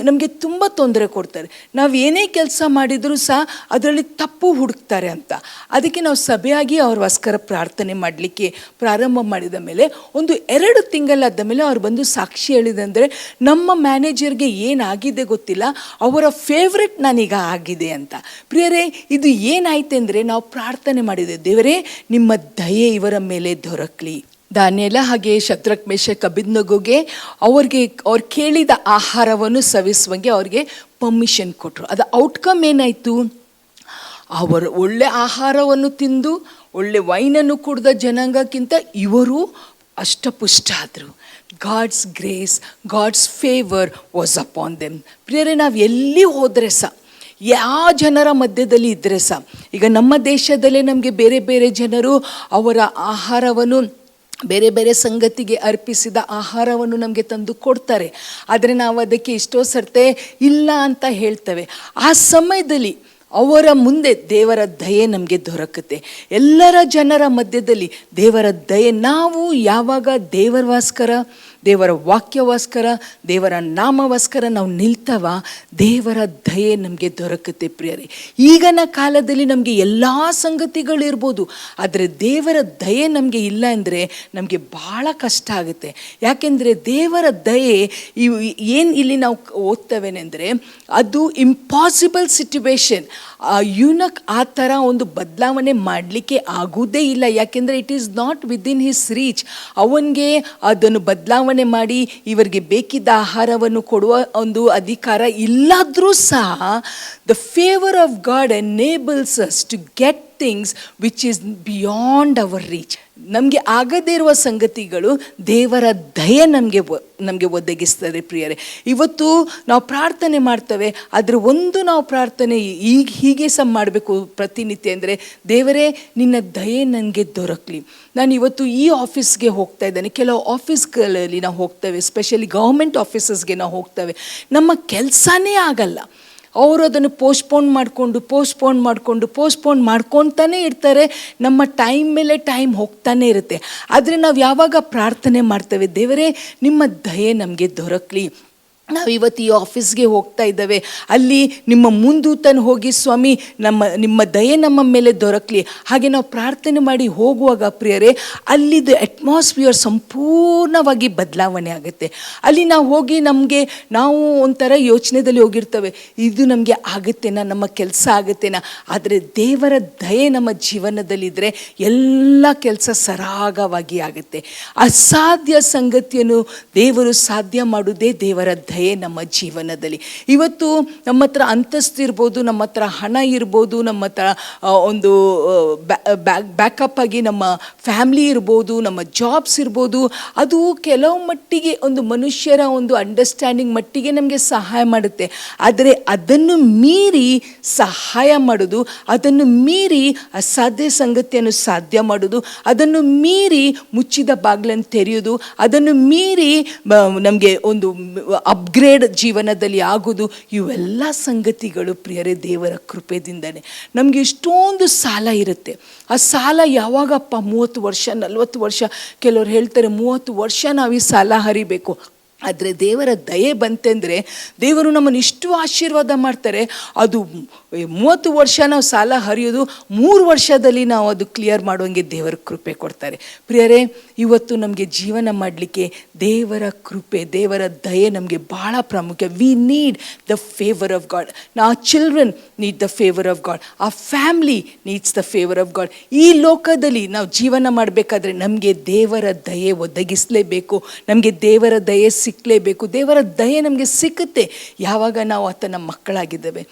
ನಮಗೆ ತುಂಬ ತೊಂದರೆ ಕೊಡ್ತಾರೆ, ನಾವು ಏನೇ ಕೆಲಸ ಮಾಡಿದರೂ ಸಹ ಅದರಲ್ಲಿ ತಪ್ಪು ಹುಡುಕ್ತಾರೆ ಅಂತ. ಅದಕ್ಕೆ ನಾವು ಸಭೆಯಾಗಿ ಅವ್ರಿಗೋಸ್ಕರ ಪ್ರಾರ್ಥನೆ ಮಾಡಲಿಕ್ಕೆ ಪ್ರಾರಂಭ ಮಾಡಿದ ಮೇಲೆ ಒಂದು 2 ತಿಂಗಳಾದ ಮೇಲೆ ಅವ್ರು ಬಂದು ಸಾಕ್ಷಿ ಹೇಳಿದಂದರೆ, ನಮ್ಮ ಮ್ಯಾನೇಜರ್ಗೆ ಏನಾಗಿದೆ ಗೊತ್ತಿಲ್ಲ, ಅವರ ಫೇವ್ರೆಟ್ ನಾನೀಗ ಆಗಿದೆ ಅಂತ. ಪ್ರಿಯರೇ, ಇದು ಏನಾಯ್ತು ಅಂದರೆ, ನಾವು ಪ್ರಾರ್ಥನೆ ಮಾಡಿದೆ, ದೇವರೇ ನಿಮ್ಮ ದಯೆ ಇವರ ಮೇಲೆ ದೊರಕಲಿ. ದಾನಿಯೇಲ ಹಾಗೆ ಶದ್ರಕ್ ಮೇಷಕ್ ಅಬೇದ್ನೆಗೋಗೆ ಅವ್ರು ಕೇಳಿದ ಆಹಾರವನ್ನು ಸವಿಸುವಂಗೆ ಅವ್ರಿಗೆ ಪರ್ಮಿಷನ್ ಕೊಟ್ಟರು. ಅದು ಔಟ್ಕಮ್ ಏನಾಯಿತು, ಅವರು ಒಳ್ಳೆ ಆಹಾರವನ್ನು ತಿಂದು ಒಳ್ಳೆ ವೈನನ್ನು ಕುಡಿದ ಜನಾಂಗಕ್ಕಿಂತ ಇವರು ಅಷ್ಟಪುಷ್ಟ ಆದರು. God's grace, God's favour was upon them. ಪ್ರಿಯರೇ, ನಾವು ಎಲ್ಲಿ ಹೋದರೆ ಸಹ, ಯಾವ ಜನರ ಮಧ್ಯದಲ್ಲಿ ಇದ್ದರೆ ಸಹ, ಈಗ ನಮ್ಮ ದೇಶದಲ್ಲೇ ನಮಗೆ ಬೇರೆ ಬೇರೆ ಜನರು ಅವರ ಆಹಾರವನ್ನು ಬೇರೆ ಬೇರೆ ಸಂಗತಿಗೆ ಅರ್ಪಿಸಿದ ಆಹಾರವನ್ನು ನಮಗೆ ತಂದು ಕೊಡ್ತಾರೆ. ಆದರೆ ನಾವು ಅದಕ್ಕೆ ಎಷ್ಟೋ ಸರ್ತೆ ಇಲ್ಲ ಅಂತ ಹೇಳ್ತೇವೆ. ಆ ಸಮಯದಲ್ಲಿ ಅವರ ಮುಂದೆ ದೇವರ ದಯೆ ನಮಗೆ ದೊರಕುತ್ತೆ. ಎಲ್ಲರ ಜನರ ಮಧ್ಯದಲ್ಲಿ ದೇವರ ದಯೆ, ನಾವು ಯಾವಾಗ ದೇವರಗೋಸ್ಕರ, ದೇವರ ವಾಕ್ಯಗೋಸ್ಕರ, ದೇವರ ನಾಮಗೋಸ್ಕರ ನಾವು ನಿಲ್ತವ, ದೇವರ ದಯೆ ನಮಗೆ ದೊರಕುತ್ತೆ. ಪ್ರಿಯರೇ, ಈಗಿನ ಕಾಲದಲ್ಲಿ ನಮಗೆ ಎಲ್ಲ ಸಂಗತಿಗಳಿರ್ಬೋದು, ಆದರೆ ದೇವರ ದಯೆ ನಮಗೆ ಇಲ್ಲ ಅಂದರೆ ನಮಗೆ ಭಾಳ ಕಷ್ಟ ಆಗುತ್ತೆ. ಯಾಕೆಂದರೆ ದೇವರ ದಯೆ ಏನು ಇಲ್ಲಿ ನಾವು ಓದ್ತವೇನೆಂದರೆ, ಅದು ಇಂಪಾಸಿಬಲ್ ಸಿಚುವೇಶನ್. ಯುನಕ್ ಆ ಥರ ಒಂದು ಬದಲಾವಣೆ ಮಾಡಲಿಕ್ಕೆ ಆಗುವುದೇ ಇಲ್ಲ. ಯಾಕೆಂದರೆ it is not within his reach. ಅವನಿಗೆ ಅದನ್ನು ಬದಲಾವಣೆ ಮಾಡಿ ಇವರಿಗೆ ಬೇಕಿದ್ದ ಆಹಾರವನ್ನು ಕೊಡುವ ಒಂದು ಅಧಿಕಾರ ಇಲ್ಲಾದರೂ ಸಹ, the favour of God enables us to get things which is beyond our reach. ನಮಗೆ ಆಗದೇ ಇರುವ ಸಂಗತಿಗಳು ದೇವರ ದಯೆ ನಮಗೆ ಒದಗಿಸ್ತದೆ. ಪ್ರಿಯರೇ, ಇವತ್ತು ನಾವು ಪ್ರಾರ್ಥನೆ ಮಾಡ್ತೇವೆ, ಆದರೆ ಒಂದು ನಾವು ಪ್ರಾರ್ಥನೆ ಹೀಗೆ ಸಹ ಮಾಡಬೇಕು ಪ್ರತಿನಿತ್ಯ ಅಂದರೆ, ದೇವರೇ ನಿನ್ನ ದಯೆ ನನಗೆ ದೊರಕಲಿ. ನಾನು ಇವತ್ತು ಈ ಆಫೀಸ್ಗೆ ಹೋಗ್ತಾ ಇದ್ದೇನೆ, ಕೆಲವು ಆಫೀಸ್ಗಳಲ್ಲಿ ನಾವು ಹೋಗ್ತೇವೆ, ಸ್ಪೆಷಲಿ ಗೌರ್ಮೆಂಟ್ ಆಫೀಸಸ್ಗೆ ನಾವು ಹೋಗ್ತೇವೆ, ನಮ್ಮ ಕೆಲಸನೇ ಆಗಲ್ಲ. ಅವರು ಅದನ್ನು ಪೋಸ್ಟ್ಪೋನ್ ಮಾಡ್ಕೊತಾನೇ ಇರ್ತಾರೆ. ನಮ್ಮ ಟೈಮ್ ಮೇಲೆ ಟೈಮ್ ಹೋಗ್ತಾನೆ ಇರುತ್ತೆ. ಆದರೆ ನಾವು ಯಾವಾಗ ಪ್ರಾರ್ಥನೆ ಮಾಡ್ತೇವೆ, ದೇವರೇ ನಿಮ್ಮ ದಯೆ ನಮಗೆ ದೊರಕಲಿ, ನಾವು ಇವತ್ತು ಈ ಆಫೀಸ್ಗೆ ಹೋಗ್ತಾ ಇದ್ದೇವೆ, ಅಲ್ಲಿ ನಿಮ್ಮ ಮುಂದೂತನ ಹೋಗಿ ಸ್ವಾಮಿ ನಿಮ್ಮ ದಯೆ ನಮ್ಮ ಮೇಲೆ ದೊರಕಲಿ. ಹಾಗೆ ನಾವು ಪ್ರಾರ್ಥನೆ ಮಾಡಿ ಹೋಗುವಾಗ ಪ್ರಿಯರೇ, ಅಲ್ಲಿದ್ದು ಅಟ್ಮಾಸ್ಫಿಯರ್ ಸಂಪೂರ್ಣವಾಗಿ ಬದಲಾವಣೆ ಆಗುತ್ತೆ. ಅಲ್ಲಿ ನಾವು ಹೋಗಿ ನಾವು ಒಂಥರ ಯೋಚನೆಯಲ್ಲಿ ಹೋಗಿರ್ತೇವೆ, ಇದು ನಮಗೆ ಆಗುತ್ತೇನಾ, ನಮ್ಮ ಕೆಲಸ ಆಗುತ್ತೇನಾ. ಆದರೆ ದೇವರ ದಯೆ ನಮ್ಮ ಜೀವನದಲ್ಲಿದ್ದರೆ ಎಲ್ಲ ಕೆಲಸ ಸರಾಗವಾಗಿ ಆಗುತ್ತೆ. ಅಸಾಧ್ಯ ಸಂಗತಿಯನ್ನು ದೇವರು ಸಾಧ್ಯ ಮಾಡುವುದೇ ದೇವರ ದಯೆ. ದಯೆ ನಮ್ಮ ಜೀವನದಲ್ಲಿ. ಇವತ್ತು ನಮ್ಮ ಹತ್ರ ಅಂತಸ್ತು ಇರ್ಬೋದು, ನಮ್ಮ ಹತ್ರ ಹಣ ಇರ್ಬೋದು, ನಮ್ಮ ಹತ್ರ ಒಂದು ಬ್ಯಾಕಪ್ ಆಗಿ ನಮ್ಮ ಫ್ಯಾಮ್ಲಿ ಇರ್ಬೋದು, ನಮ್ಮ ಜಾಬ್ಸ್ ಇರ್ಬೋದು. ಅದು ಕೆಲವು ಮಟ್ಟಿಗೆ ಒಂದು ಮನುಷ್ಯರ ಒಂದು ಅಂಡರ್ಸ್ಟ್ಯಾಂಡಿಂಗ್ ಮಟ್ಟಿಗೆ ನಮಗೆ ಸಹಾಯ ಮಾಡುತ್ತೆ. ಆದರೆ ಅದನ್ನು ಮೀರಿ ಸಹಾಯ ಮಾಡೋದು, ಅದನ್ನು ಮೀರಿ ಅಸಾಧ್ಯ ಸಂಗತಿಯನ್ನು ಸಾಧ್ಯ ಮಾಡೋದು, ಅದನ್ನು ಮೀರಿ ಮುಚ್ಚಿದ ಬಾಗಿಲನ್ನು ತೆರೆಯೋದು, ಅದನ್ನು ಮೀರಿ ನಮಗೆ ಒಂದು ಅಪ್ಗ್ರೇಡ್ ಜೀವನದಲ್ಲಿ ಆಗೋದು, ಇವೆಲ್ಲ ಸಂಗತಿಗಳು ಪ್ರಿಯರೇ ದೇವರ ಕೃಪೆದಿಂದನೇ. ನಮಗೆ ಇಷ್ಟೊಂದು ಸಾಲ ಇರುತ್ತೆ. ಆ ಸಾಲ ಯಾವಾಗಪ್ಪ? 30 ವರ್ಷ 40 ವರ್ಷ, ಕೆಲವ್ರು ಹೇಳ್ತಾರೆ 30 ವರ್ಷ ನಾವು ಈ ಸಾಲ ಹರಿಬೇಕು. ಆದರೆ ದೇವರ ದಯೆ ಬಂತೆಂದರೆ ದೇವರು ನಮ್ಮನ್ನು ಇಷ್ಟು ಆಶೀರ್ವಾದ ಮಾಡ್ತಾರೆ. ಅದು 30 ವರ್ಷ ನಾವು ಸಾಲ ಹರಿಯೋದು 3 ವರ್ಷದಲ್ಲಿ ನಾವು ಅದು ಕ್ಲಿಯರ್ ಮಾಡುವಂಗೆ ದೇವರ ಕೃಪೆ ಕೊಡ್ತಾರೆ. ಪ್ರಿಯರೇ, ಇವತ್ತು ನಮಗೆ ಜೀವನ ಮಾಡಲಿಕ್ಕೆ ದೇವರ ಕೃಪೆ, ದೇವರ ದಯೆ ನಮಗೆ ಭಾಳ ಪ್ರಾಮುಖ್ಯ. We need the favour of god. our children need the favor of God. our family needs the favor of God. ಈ ಲೋಕದಲ್ಲಿ ನಾವು ಜೀವನ ಮಾಡಬೇಕಾದ್ರೆ ನಮಗೆ ದೇವರ ದಯೆ ಒದಗಿಸಲೇಬೇಕು, ನಮಗೆ ದೇವರ ದಯೆ ಸಿಕ್ಕಲೇಬೇಕು. ದೇವರ ದಯೆ ನಮಗೆ ಸಿಕ್ಕುತ್ತೆ ಯಾವಾಗ ನಾವು ಆತನ ಮಕ್ಕಳಾಗಿದ್ದೇವೆ.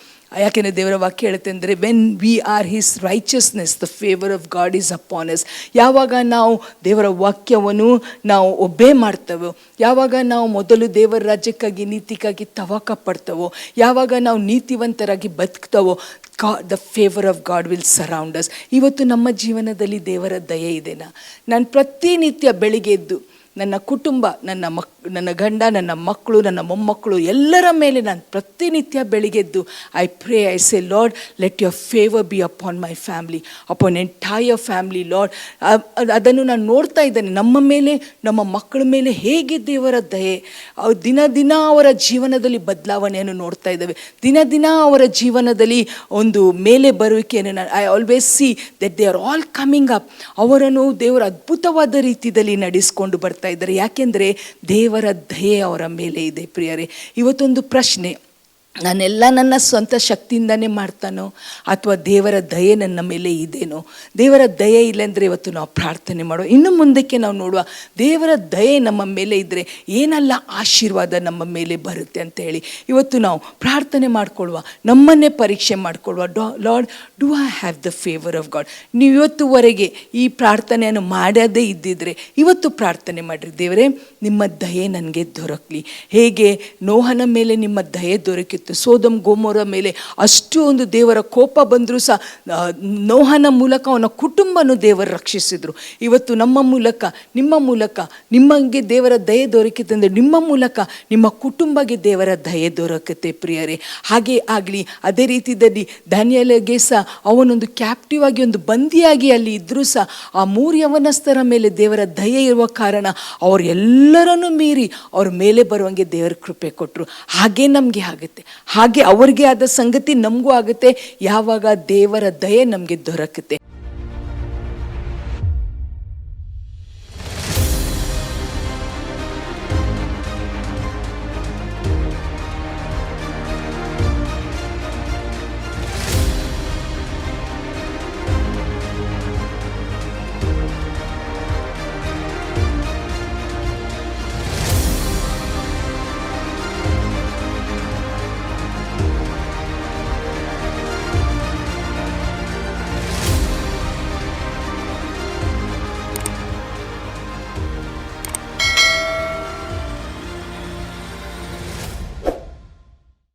ಯಾಕೆಂದರೆ ದೇವರ ವಾಕ್ಯ ಹೇಳುತ್ತೆ ಅಂದರೆ, when we are his righteousness the favour of god is upon us. ಯಾವಾಗ ನಾವು ದೇವರ ವಾಕ್ಯವನ್ನು ನಾವು ಒಬ್ಬೇ ಮಾಡ್ತೇವೋ, ಯಾವಾಗ ನಾವು ಮೊದಲು ದೇವರ ರಾಜ್ಯಕ್ಕಾಗಿ ನೀತಿಗಾಗಿ ತವಕ ಪಡ್ತವೋ, ಯಾವಾಗ ನಾವು ನೀತಿವಂತರಾಗಿ ಬದುಕ್ತವೋ, the favour of God will surround us. ಇವತ್ತು ನಮ್ಮ ಜೀವನದಲ್ಲಿ ದೇವರ ದಯೆ ಇದೆನಾ? ನಾನು ಪ್ರತಿನಿತ್ಯ ಬೆಳಿಗ್ಗೆ ಎದ್ದು ನನ್ನ ಕುಟುಂಬ, ನನ್ನ ಗಂಡ, ನನ್ನ ಮಕ್ಕಳು, ನನ್ನ ಮೊಮ್ಮಕ್ಕಳು ಎಲ್ಲರ ಮೇಲೆ ನಾನು ಪ್ರತಿನಿತ್ಯ ಬೆಳಿಗ್ಗೆದ್ದು I pray, I say Lord let your favour be upon my family, upon entire family Lord. ಅದನ್ನು ನಾನು ನೋಡ್ತಾ ಇದ್ದೇನೆ ನಮ್ಮ ಮೇಲೆ, ನಮ್ಮ ಮಕ್ಕಳ ಮೇಲೆ ಹೇಗೆ ದೇವರ ದಯೆ. ದಿನ ದಿನ ಅವರ ಜೀವನದಲ್ಲಿ ಬದಲಾವಣೆಯನ್ನು ನೋಡ್ತಾ ಇದ್ದೇವೆ. ದಿನ ದಿನ ಅವರ ಜೀವನದಲ್ಲಿ ಒಂದು ಮೇಲೆ ಬರುವಿಕೆಯನ್ನು ನಾನು I always see that they are all coming up. ಅವರನ್ನು ದೇವರ ಅದ್ಭುತವಾದ ರೀತಿಯಲ್ಲಿ ನಡೆಸ್ಕೊಂಡು ಬರ್ತಾ ಇದ್ದಾರೆ. ಯಾಕೆಂದರೆ ದೇವರ ದಯೆ ಅವರ ಮೇಲೆ ಇದೆ. ಪ್ರಿಯರೇ, ಇವತ್ತೊಂದು ಪ್ರಶ್ನೆ, ನಾನೆಲ್ಲ ನನ್ನ ಸ್ವಂತ ಶಕ್ತಿಯಿಂದನೇ ಮಾಡ್ತಾನೋ ಅಥವಾ ದೇವರ ದಯೆ ನನ್ನ ಮೇಲೆ ಇದೇನೋ? ದೇವರ ದಯೆ ಇಲ್ಲಂದರೆ ಇವತ್ತು ನಾವು ಪ್ರಾರ್ಥನೆ ಮಾಡೋ, ಇನ್ನು ಮುಂದಕ್ಕೆ ನಾವು ನೋಡುವ ದೇವರ ದಯೆ ನಮ್ಮ ಮೇಲೆ ಇದ್ದರೆ ಏನೆಲ್ಲ ಆಶೀರ್ವಾದ ನಮ್ಮ ಮೇಲೆ ಬರುತ್ತೆ ಅಂತ ಹೇಳಿ ಇವತ್ತು ನಾವು ಪ್ರಾರ್ಥನೆ ಮಾಡಿಕೊಳ್ಳುವ, ನಮ್ಮನ್ನೇ ಪರೀಕ್ಷೆ ಮಾಡಿಕೊಳ್ಳುವ. Lord, do I have the favour of god? ನೀವು ಇವತ್ತುವರೆಗೆ ಈ ಪ್ರಾರ್ಥನೆಯನ್ನು ಮಾಡದೇ ಇದ್ದಿದ್ರೆ ಇವತ್ತು ಪ್ರಾರ್ಥನೆ ಮಾಡಿರಿ, ದೇವರೇ ನಿಮ್ಮ ದಯೆ ನನಗೆ ದೊರಕಲಿ. ಹೇಗೆ ನೋಹನ ಮೇಲೆ ನಿಮ್ಮ ದಯೆ ದೊರಕಿತ್ತು, ಸೋದಮ್ ಗೋಮೋರ ಮೇಲೆ ಅಷ್ಟು ಒಂದು ದೇವರ ಕೋಪ ಬಂದರೂ ಸಹ ನೋಹನ ಮೂಲಕ ಅವನ ಕುಟುಂಬನೂ ದೇವರು ರಕ್ಷಿಸಿದರು. ಇವತ್ತು ನಮ್ಮ ಮೂಲಕ, ನಿಮ್ಮ ಮೂಲಕ ನಿಮಗೆ ದೇವರ ದಯೆ ದೊರಕಿತಂದರೆ ನಿಮ್ಮ ಮೂಲಕ ನಿಮ್ಮ ಕುಟುಂಬಕ್ಕೆ ದೇವರ ದಯೆ ದೊರಕುತ್ತೆ. ಪ್ರಿಯರೇ, ಹಾಗೆ ಆಗಲಿ. ಅದೇ ರೀತಿಯಲ್ಲಿ ದಾನಿಯೇಲಗೆ ಸಹ ಅವನೊಂದು ಕ್ಯಾಪ್ಟಿವ್ ಆಗಿ ಒಂದು ಬಂದಿಯಾಗಿ ಅಲ್ಲಿ ಇದ್ದರೂ ಸಹ ಆ 3 ಯವನಸ್ಥರ ಮೇಲೆ ದೇವರ ದಯೆ ಇರುವ ಕಾರಣ ಅವರೆಲ್ಲರನ್ನು ಮೀರಿ ಅವ್ರ ಮೇಲೆ ಬರುವಂಗೆ ದೇವರ ಕೃಪೆ ಕೊಟ್ಟರು. ಹಾಗೆ ನಮಗೆ ಆಗುತ್ತೆ, ಹಾಗೆ ಅವರಿಗೆ ಆದ ಸಂಗತಿ ನಮಗೂ ಆಗುತ್ತೆ ಯಾವಾಗ ದೇವರ ದಯೆ ನಮಗೆ ದೊರಕುತ್ತೆ.